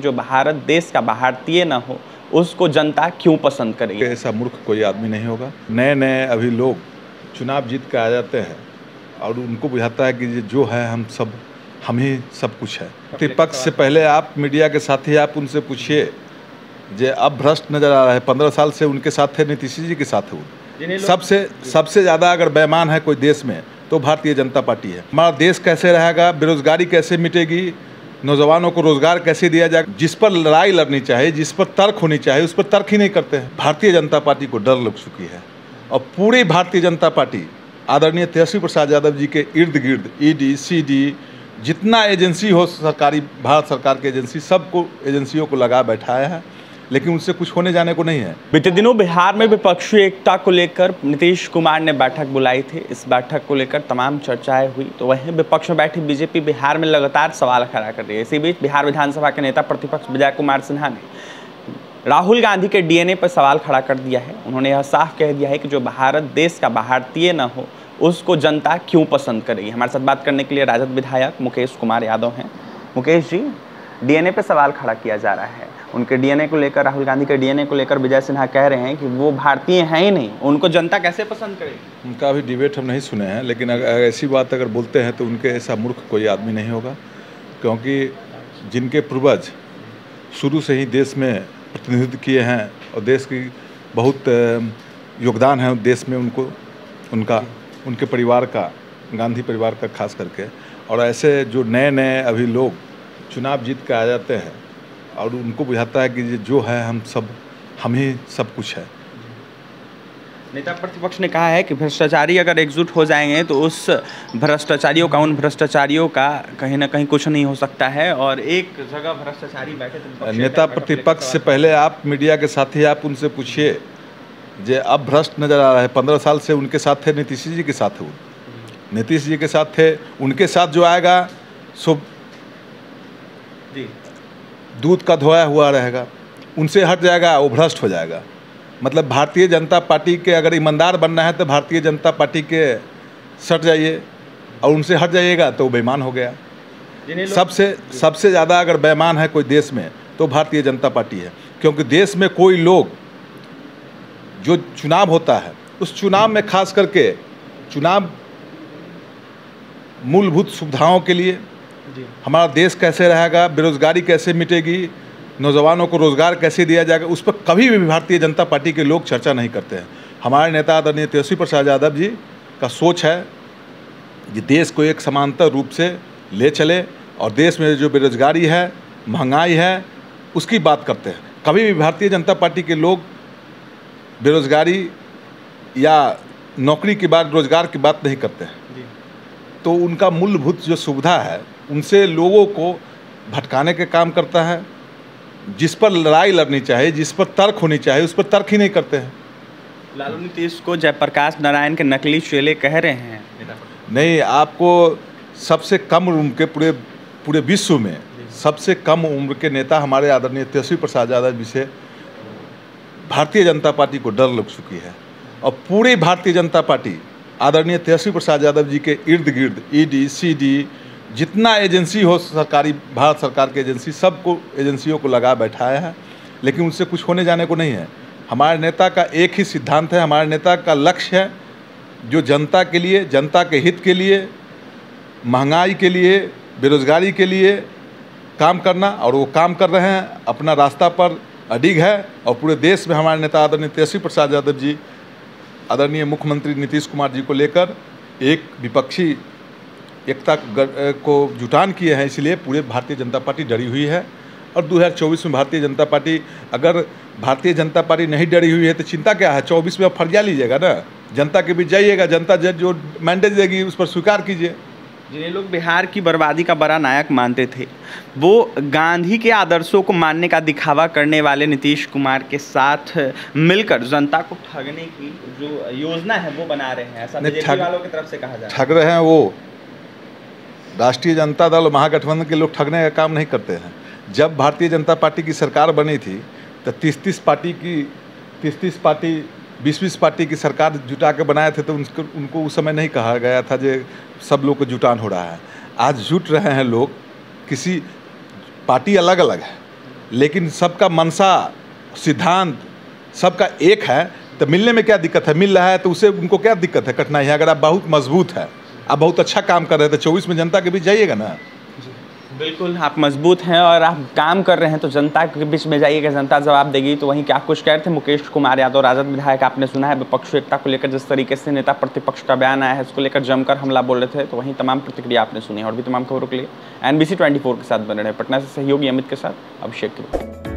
जो भारत देश का भारतीय न हो उसको जनता क्यों पसंद करेगी। ऐसा मूर्ख कोई आदमी नहीं होगा। नए नए अभी लोग चुनाव जीत के आ जाते हैं और उनको बुझाता है कि जो है हम ही सब कुछ है। विपक्ष से पहले आप मीडिया के साथी आप उनसे पूछिए जे अब भ्रष्ट नजर आ रहा है। 15 साल से उनके साथ थे, नीतीश जी के साथ है। सबसे ज़्यादा अगर बेईमान है कोई देश में तो भारतीय जनता पार्टी है। हमारा देश कैसे रहेगा, बेरोजगारी कैसे मिटेगी, नौजवानों को रोजगार कैसे दिया जाए, जिस पर लड़ाई लड़नी चाहिए, जिस पर तर्क होनी चाहिए, उस पर तर्क ही नहीं करते हैं। भारतीय जनता पार्टी को डर लग चुकी है और पूरी भारतीय जनता पार्टी आदरणीय तेजस्वी प्रसाद यादव जी के इर्द गिर्द ईडी सीडी जितना एजेंसी हो सरकारी, भारत सरकार की एजेंसी, सबको एजेंसियों को लगा बैठाया है, लेकिन उनसे कुछ होने जाने को नहीं है। बीते दिनों बिहार में विपक्षी एकता को लेकर नीतीश कुमार ने बैठक बुलाई थी। इस बैठक को लेकर तमाम चर्चाएं हुई, तो वहीं विपक्ष में बैठी बीजेपी बिहार में लगातार सवाल खड़ा कर रही है। इसी बीच बिहार विधानसभा के नेता प्रतिपक्ष विजय कुमार सिन्हा ने राहुल गांधी के डीएनए पर सवाल खड़ा कर दिया है। उन्होंने यह साफ कह दिया है कि जो भारत देश का भारतीय न हो उसको जनता क्यों पसंद करेगी। हमारे साथ बात करने के लिए राजद विधायक मुकेश कुमार यादव हैं। मुकेश जी, डीएनए पे सवाल खड़ा किया जा रहा है, उनके डीएनए को लेकर, राहुल गांधी के डीएनए को लेकर विजय सिन्हा कह रहे हैं कि वो भारतीय हैं ही नहीं, उनको जनता कैसे पसंद करेगी। उनका अभी डिबेट हम नहीं सुने हैं, लेकिन अगर ऐसी बात अगर बोलते हैं तो उनके ऐसा मूर्ख कोई आदमी नहीं होगा, क्योंकि जिनके पूर्वज शुरू से ही देश में प्रतिनिधित्व किए हैं और देश की बहुत योगदान है देश में उनके परिवार का, गांधी परिवार का खास करके। और ऐसे जो नए नए अभी लोग चुनाव जीत के आ जाते हैं और उनको बुझाता है कि जो है हम ही सब कुछ है। नेता प्रतिपक्ष ने कहा है कि भ्रष्टाचारी अगर एकजुट हो जाएंगे तो उस भ्रष्टाचारियों का, उन भ्रष्टाचारियों का कहीं ना कहीं कुछ नहीं हो सकता है, और एक जगह भ्रष्टाचारी बैठे तो नेता प्रतिपक्ष से पहले आप मीडिया के साथी आप उनसे पूछिए जे अब भ्रष्ट नजर आ रहा है। 15 साल से उनके साथ थे, नीतीश जी के साथ है, नीतीश जी के साथ थे, उनके साथ जो आएगा सो दूध का धोया हुआ रहेगा, उनसे हट जाएगा वो भ्रष्ट हो जाएगा। मतलब भारतीय जनता पार्टी के अगर ईमानदार बनना है तो भारतीय जनता पार्टी के सट जाइए और उनसे हट जाइएगा तो बेईमान हो गया। सबसे ज़्यादा अगर बेईमान है कोई देश में तो भारतीय जनता पार्टी है, क्योंकि देश में कोई लोग जो चुनाव होता है उस चुनाव में खास करके चुनाव मूलभूत सुविधाओं के लिए, हमारा देश कैसे रहेगा, बेरोजगारी कैसे मिटेगी, नौजवानों को रोजगार कैसे दिया जाएगा, उस पर कभी भी भारतीय जनता पार्टी के लोग चर्चा नहीं करते हैं। हमारे नेता आदरणीय तेजस्वी प्रसाद यादव जी का सोच है कि देश को एक समांतर रूप से ले चले और देश में जो बेरोजगारी है, महंगाई है, उसकी बात करते हैं। कभी भी भारतीय जनता पार्टी के लोग बेरोजगारी या नौकरी की बात, रोजगार की बात नहीं करते हैं। तो उनका मूलभूत जो सुविधा है उनसे लोगों को भटकाने के काम करता है। जिस पर लड़ाई लड़नी चाहिए, जिस पर तर्क होनी चाहिए, उस पर तर्क ही नहीं करते हैं। लालू नीतीश को जयप्रकाश नारायण के नकली चेले कह रहे हैं। नहीं, आपको सबसे कम उम्र के पूरे विश्व में सबसे कम उम्र के नेता हमारे आदरणीय तेजस्वी प्रसाद यादव जी से भारतीय जनता पार्टी को डर लग चुकी है और पूरी भारतीय जनता पार्टी आदरणीय तेजस्वी प्रसाद यादव जी के इर्द गिर्द ईडी सीडी जितना एजेंसी हो सरकारी, भारत सरकार की एजेंसी, सबको एजेंसियों को लगा बैठाया है, लेकिन उनसे कुछ होने जाने को नहीं है। हमारे नेता का एक ही सिद्धांत है, हमारे नेता का लक्ष्य है जो जनता के लिए, जनता के हित के लिए, महंगाई के लिए, बेरोजगारी के लिए काम करना, और वो काम कर रहे हैं, अपना रास्ता पर अडिग है। और पूरे देश में हमारे नेता आदरणीय तेजस्वी प्रसाद यादव जी आदरणीय मुख्यमंत्री नीतीश कुमार जी को लेकर एक विपक्षी एकता को जुटान किए हैं, इसलिए पूरे भारतीय जनता पार्टी डरी हुई है। और 2024 में भारतीय जनता पार्टी, अगर भारतीय जनता पार्टी नहीं डरी हुई है तो चिंता क्या है। 24 में आप फर्जा लीजिएगा ना, जनता के बीच जाइएगा, जनता जो मैंडेट देगी उस पर स्वीकार कीजिए। जिन्हें लोग बिहार की बर्बादी का बड़ा नायक मानते थे, वो गांधी के आदर्शों को मानने का दिखावा करने वाले नीतीश कुमार के साथ मिलकर जनता को ठगने की जो योजना है वो बना रहे हैं, ऐसा बीजेपी वालों की तरफ से कहा जा रहा है। ठग रहे हैं वो राष्ट्रीय जनता दल, महागठबंधन के लोग ठगने का काम नहीं करते हैं। जब भारतीय जनता पार्टी की सरकार बनी थी तो 30 पार्टी 20 पार्टी की सरकार जुटा के बनाए थे, तो उनको उस समय नहीं कहा गया था जो सब लोग को जुटान हो रहा है। आज जुट रहे हैं लोग, किसी पार्टी अलग अलग है लेकिन सबका मनसा सिद्धांत सबका एक है, तो मिलने में क्या दिक्कत है? मिल रहा है तो उससे उनको क्या दिक्कत है, कठिनाई है? अगर आप बहुत मजबूत है, आप बहुत अच्छा काम कर रहे थे, 24 में जनता के बीच जाइएगा ना। बिल्कुल, आप मजबूत हैं और आप काम कर रहे हैं तो जनता के बीच में जाइएगा, जनता जवाब देगी। तो वहीं क्या कुछ कह रहे थे मुकेश कुमार यादव, राजद विधायक, आपने सुना है विपक्ष एकता को लेकर जिस तरीके से नेता प्रतिपक्ष का बयान आया है, उसको लेकर जमकर हमला बोल रहे थे। तो वहीं तमाम प्रतिक्रिया आपने सुनी और भी तमाम खबरों के लिए NBC 24 के साथ बने रहे। पटना से सहयोगी अमित के साथ अभिषेक।